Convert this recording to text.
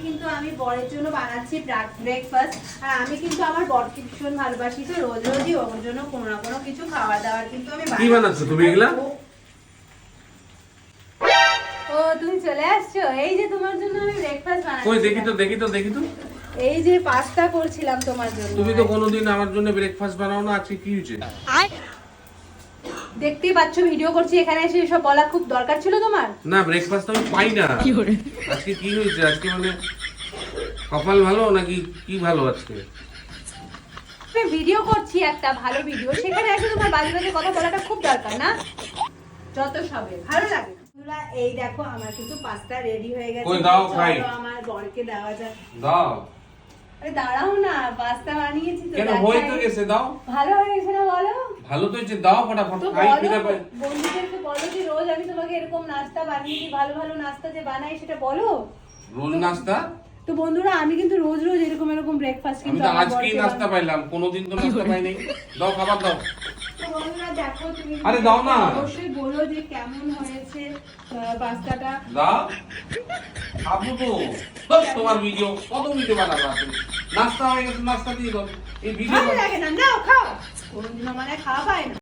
কিন্তু আমি বরের জন্য বানাচ্ছি ব্রেকফাস্ট। আর আমি কিন্তু আমার বরকে ভীষণ ভালোবাসি, তো রোজ রোজই ওর জন্য কোনো না কোনো কিছু খাবার দাবার কিন্তু আমি কি বানাচ্ছো তুমি এগুলা? ও তুমি চলে আসছো, এই যে তোমার জন্য আমি ব্রেকফাস্ট বানাচ্ছি। কই দেখি তো। এই যে পাস্তা করছিলাম তোমার জন্য। তুমি তো কোনোদিন আমার জন্য ব্রেকফাস্ট বানাও না, আজকে কি হয়েছে? দেখতেই পাচ্ছ ভিডিও করছি, এখানে এসে এসব বলা খুব দরকার ছিল তোমার? না, ব্রেকফাস্ট আমি পাই না। আজকে কি হয়েছে? আজকে মানে কপাল ভালো নাকি কি ভালো আজকে? আমি ভিডিও করছি একটা ভালো ভিডিও, সেখানে এসে তোমার বাজে বাজে কথা বলাটা খুব দরকার না? যত সবে ভালো লাগে। বন্ধুরা এই দেখো আমার কিন্তু পাস্তা রেডি হয়ে গেছে। কই দাও খাই। চলো আমার বরকে দেওয়া যাক। দাও। আরে দাঁড়াও না, পাস্তা বানিয়েছি তো। কেন হয়ে তো গেছে, দাও। ভালো হয়ে গেছে না বলো? ভালো তো হয়েছে, দাও ফটাফট তো খাই বলো, ফিরে পাই। বন্ধুদেরকে বলো যে রোজ আমি তোমাকে এরকম নাস্তা বানিয়ে দিই, ভালো ভালো নাস্তা যে বানাই সেটা বলো। রোজ নাস্তা? তো বন্ধুরা আমি কিন্তু রোজ রোজ এরকম এরকম ব্রেকফাস্ট আমি কিন্তু তো আমার আজকেই বরকে নাস্তা পাইলাম, কোনোদিন তো নাস্তা পাই নাই। দাও খাবার দাও। তো বন্ধুরা দেখো তুমি আরে দাও না। অবশ্যই বলো যে কেমন হয়েছে পাস্তাটা। দাও। খাবো তো। দাও, তোমার ভিডিও কত ভিডিও বানাবো তুমি? নাস্তা হয়ে গেছে, নাস্তা দিয়ে দাও। এই ভিডিও ভালো লাগে না, নাও খাও। কোনদিন মানে খাওয়া পায় না।